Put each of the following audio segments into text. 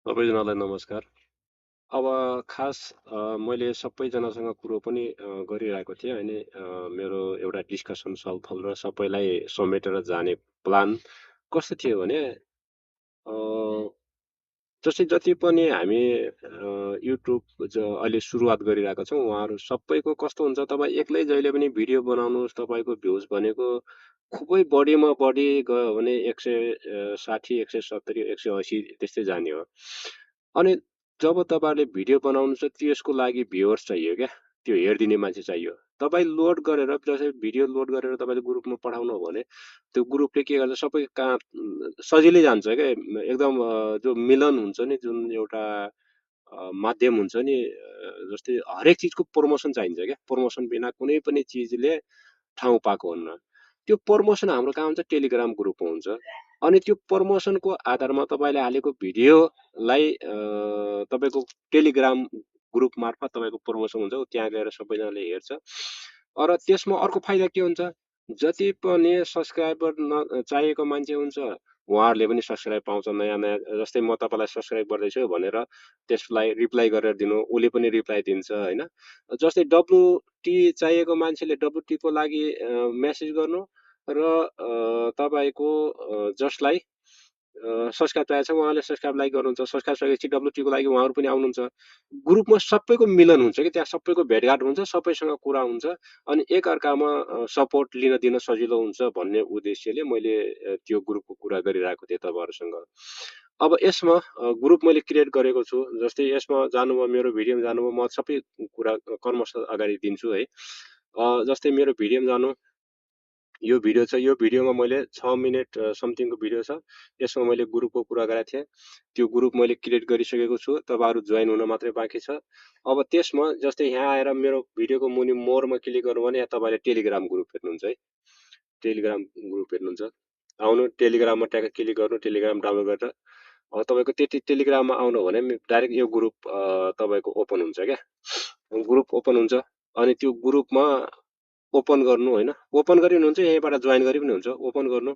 सबैजनालाई नमस्कार। अब खास मैले सबैजनासँग कुरो पनि गरिरहेको थिएँ अनि मेरो एउटा डिस्कसन छलफल र सबैलाई समेटेर जाने प्लान कस्तो थियो भने अ, जस्तै जति पनि हामी युट्युब अहिले सुरुवात गरिरहेका छौँ उहाँहरू सबैको कस्तो हुन्छ तपाईँ एक्लै जहिले पनि भिडियो बनाउनुहोस् तपाईँको भ्युज भनेको खुबै बढीमा बढी गयो भने 160 170 180 त्यस्तै जाने हो। अनि जब तपाईँहरूले भिडियो बनाउनुहुन्छ त्यसको लागि भ्युवर्स चाहियो क्या, त्यो हेरिदिने मान्छे चाहियो। तपाईँ लोड गरेर जसरी भिडियो लोड गरेर तपाईँले ग्रुपमा पठाउनु हो भने त्यो ग्रुपले के गर्छ सबै कहाँ सजिलै जान्छ क्या। एकदम जो मिलन हुन्छ नि जुन एउटा माध्यम हुन्छ नि जस्तै हरेक चिजको प्रमोसन चाहिन्छ क्या, प्रमोसन बिना कुनै पनि चिजले ठाउँ पाएको हुन्न। त्यो प्रमोसन हाम्रो कहाँ हुन्छ टेलिग्राम ग्रुपमा हुन्छ। अनि त्यो प्रमोसनको आधारमा तपाईँले हालेको भिडियोलाई तपाईँको टेलिग्राम ग्रुप मार्फत तपाईँको प्रमोसन हुन्छ त्यहाँ गएर सबैजनाले हेर्छ। र त्यसमा अर्को फाइदा के हुन्छ जति पनि सब्सक्राइबर चाहिएको मान्छे हुन्छ उहाँहरूले पनि सब्सक्राइब पाउँछ नयाँ नयाँ। जस्तै म तपाईँलाई सब्सक्राइब गर्दैछु भनेर त्यसलाई रिप्लाई गरेर दिनु उसले पनि रिप्लाई दिन्छ होइन। जस्तै डब्लुटी चाहिएको मान्छेले डब्लुटीको लागि मेसेज गर्नु र तपाईँको जसलाई सब्सक्राइब चाहिएको छ उहाँले सब्सक्राइब लाइक गर्नुहुन्छ, सब्सक्राइब सकेपछि डब्लुटीको लागि उहाँहरू पनि आउनुहुन्छ। ग्रुपमा सबैको मिलन हुन्छ कि त्यहाँ सबैको भेटघाट हुन्छ, सबैसँग कुरा हुन्छ अनि एकअर्कामा सपोर्ट लिन दिन सजिलो हुन्छ भन्ने उद्देश्यले मैले त्यो ग्रुपको कुरा गरिरहेको थिएँ तपाईँहरूसँग। अब यसमा ग्रुप मैले क्रिएट गरेको छु। जस्तै यसमा जानुभयो मेरो भिडियोमा जानुभयो म सबै कुरा कर्मश अगाडि दिन्छु है। जस्तै मेरो भिडियोमा जानु यो भिडियो छ, यो भिडियोमा मैले 6 मिनट समथिङको भिडियो छ। यसमा मैले ग्रुपको कुरा गरेको थिएँ। त्यो ग्रुप मैले क्रिएट गरिसकेको छु, तपाईँहरू जोइन हुन मात्रै बाँकी छ। अब त्यसमा जस्तै यहाँ आएर मेरो भिडियोको मुनि मोरमा क्लिक गर्नु भने यहाँ तपाईँले टेलिग्राम ग्रुप हेर्नुहुन्छ है, टेलिग्राम ग्रुप हेर्नुहुन्छ। आउनु टेलिग्राममा ट्याक्क क्लिक गर्नु, टेलिग्राम डाउनलोड गरेर अब तपाईँको त्यति टेलिग्राममा आउनु भने डाइरेक्ट यो ग्रुप तपाईँको ओपन हुन्छ क्या, ग्रुप ओपन हुन्छ। अनि त्यो ग्रुपमा ओपन गर्नु होइन, ओपन गरी पनि हुन्छ यहीँबाट जोइन गरी पनि हुन्छ। ओपन गर्नु,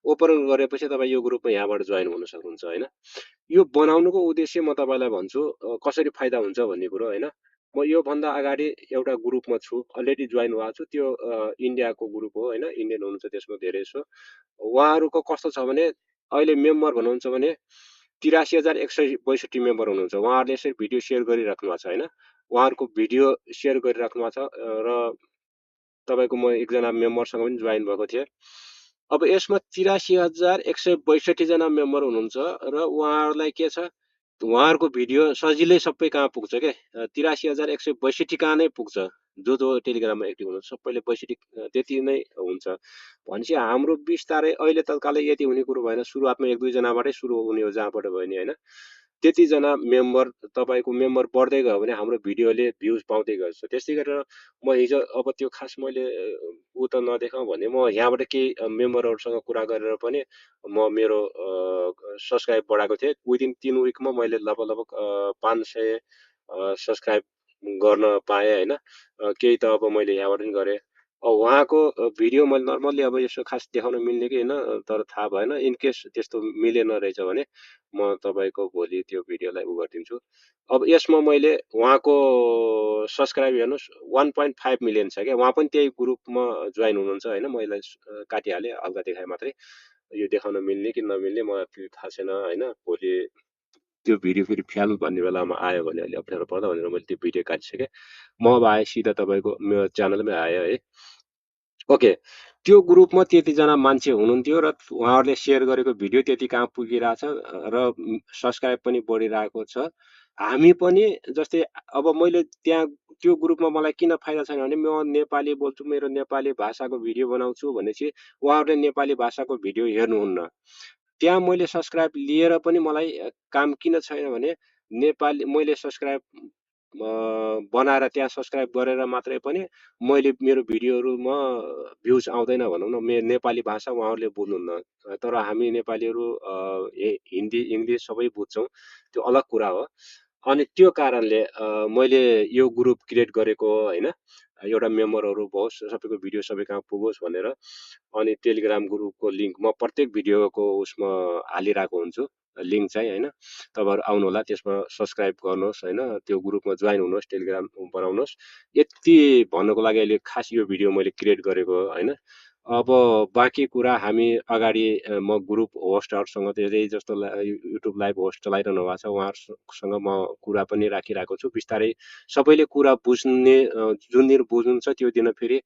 ओपन गरेपछि तपाईँ यो ग्रुपमा यहाँबाट जोइन हुन सक्नुहुन्छ होइन। यो बनाउनुको उद्देश्य म तपाईँलाई भन्छु कसरी फाइदा हुन्छ भन्ने कुरो होइन। म योभन्दा अगाडि एउटा ग्रुपमा छु, अलरेडी जोइन भएको छु। त्यो इन्डियाको ग्रुप हो होइन, इन्डियन हुनुहुन्छ त्यसमा धेरै जसो। उहाँहरूको कस्तो छ भने अहिले मेम्बर भन्नुहुन्छ भने 83,162 मेम्बर हुनुहुन्छ। उहाँहरूले यसरी भिडियो सेयर गरिराख्नु भएको छ होइन, उहाँहरूको भिडियो सेयर गरिराख्नु भएको छ। र तपाईँको म एकजना मेम्बरसँग पनि जोइन भएको थिएँ। अब यसमा 83,162 जना मेम्बर हुनुहुन्छ र उहाँहरूलाई के छ उहाँहरूको भिडियो सजिलै सबै कहाँ पुग्छ के 83,162 कहाँ नै पुग्छ। जो टेलिग्राममा एक्टिभ हुनुहुन्छ सबैले 62 त्यति नै हुन्छ भनेपछि हाम्रो बिस्तारै अहिले तत्कालै यति हुने कुरो भएन। सुरुवातमा 1-2 जनाबाटै सुरु हुने हो जहाँबाट भयो नि होइन। त्यतिजना मेम्बर तपाईँको मेम्बर बढ्दै गयो भने हाम्रो भिडियोले भ्युज पाउँदै गर्छ। त्यस्तै गरेर म हिजो अब त्यो खास मैले ऊ त नदेखाउँ भने म यहाँबाट केही मेम्बरहरूसँग कुरा गरेर पनि म मेरो सब्सक्राइब बढाएको थिएँ। विदिन 3 विकमा मैले लगभग 500 सब्सक्राइब गर्न पाएँ होइन। केही त अब मैले यहाँबाट पनि गरेँ। उहाँको भिडियो मैले नर्मल्ली अब यसो खास देखाउन मिल्ने कि होइन तर थाहा भएन। इनकेस त्यस्तो मिलेन रहेछ भने म तपाईँको भोलि त्यो भिडियोलाई उ गरिदिन्छु। अब यसमा मैले उहाँको सब्सक्राइब हेर्नुहोस् 1.5 मिलियन छ क्या। उहाँ पनि त्यही ग्रुपमा जोइन हुनुहुन्छ होइन। मैले काटिहालेँ, हल्का देखाएँ मात्रै। यो देखाउन मिल्ने कि नमिल्ने मलाई फेरि थाहा छैन होइन। भोलि त्यो भिडियो फेरि फ्याल भन्ने बेलामा आयो भने अलि अप्ठ्यारो पर्दा भनेर मैले त्यो भिडियो काटिसकेँ। म अब आएँ सिधा तपाईँको मेरो च्यानलमै आयो है। ओके, त्यो ग्रुपमा त्यतिजना मान्छे हुनुहुन्थ्यो र उहाँहरूले सेयर गरेको भिडियो त्यति कहाँ पुगिरहेछ र सब्सक्राइब पनि बढिरहेको छ। हामी पनि जस्तै अब मैले त्यहाँ त्यो ग्रुपमा मलाई किन फाइदा छैन भने म नेपाली बोल्छु, मेरो नेपाली भाषाको भिडियो बनाउँछु भनेपछि उहाँहरूले नेपाली भाषाको भिडियो हेर्नुहुन्न। त्यहाँ मैले सब्सक्राइब लिएर पनि मलाई काम किन छैन भने नेपाली मैले सब्सक्राइब बनाएर त्यहाँ सब्सक्राइब गरेर मात्रै पनि मैले मेरो भिडियोहरूमा भ्युज आउँदैन भनौँ न। मेरो नेपाली भाषा उहाँहरूले बुझ्नुहुन्न तर हामी नेपालीहरू हिन्दी इङ्ग्लिस सबै बुझ्छौँ, त्यो अलग कुरा हो। अनि त्यो कारणले मैले यो ग्रुप क्रिएट गरेको हो होइन। एउटा मेम्बरहरू होस्, सबैको भिडियो सबै कहाँ पुगोस् भनेर। अनि टेलिग्राम ग्रुपको लिङ्क म प्रत्येक भिडियोको उसमा हालिरहेको हुन्छु। लिङ्क चाहिँ होइन, तपाईँहरू आउनुहोला, त्यसमा सब्सक्राइब गर्नुहोस् होइन, त्यो ग्रुपमा जोइन हुनुहोस्, टेलिग्राम बनाउनुहोस्। यति भन्नको लागि अहिले खास यो भिडियो मैले क्रिएट गरेको हो होइन। अब बाँकी कुरा हामी अगाडि म ग्रुप होस्टहरूसँग धेरै जस्तो युट्युब लाइभ होस्ट चलाइरहनु भएको छ, उहाँहरूसँग म कुरा पनि राखिरहेको छु। बिस्तारै सबैले कुरा बुझ्ने जुन दिन बुझ्नुहुन्छ त्यो दिन फेरि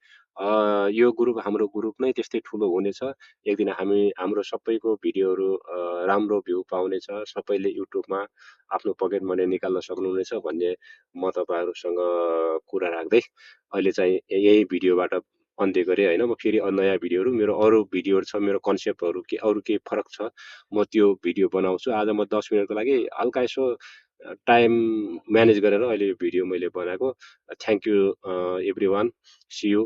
यो ग्रुप हाम्रो ग्रुप नै त्यस्तै ठुलो हुनेछ। एक दिन हाम्रो सबैको भिडियोहरू राम्रो भ्यू पाउनेछ, सबैले युट्युबमा आफ्नो पकेट मनी निकाल्न सक्नुहुनेछ भन्ने म तपाईँहरूसँग कुरा राख्दै अहिले चाहिँ यही भिडियोबाट अन्त्य गरेँ होइन। म फेरि नयाँ भिडियोहरू, मेरो अरू भिडियोहरू छ, मेरो कन्सेप्टहरू के अरू केही फरक छ, म त्यो भिडियो बनाउँछु। आज म 10 मिनटको लागि हल्का यसो टाइम म्यानेज गरेर अहिले यो भिडियो मैले बनाएको। Thank you everyone, see you.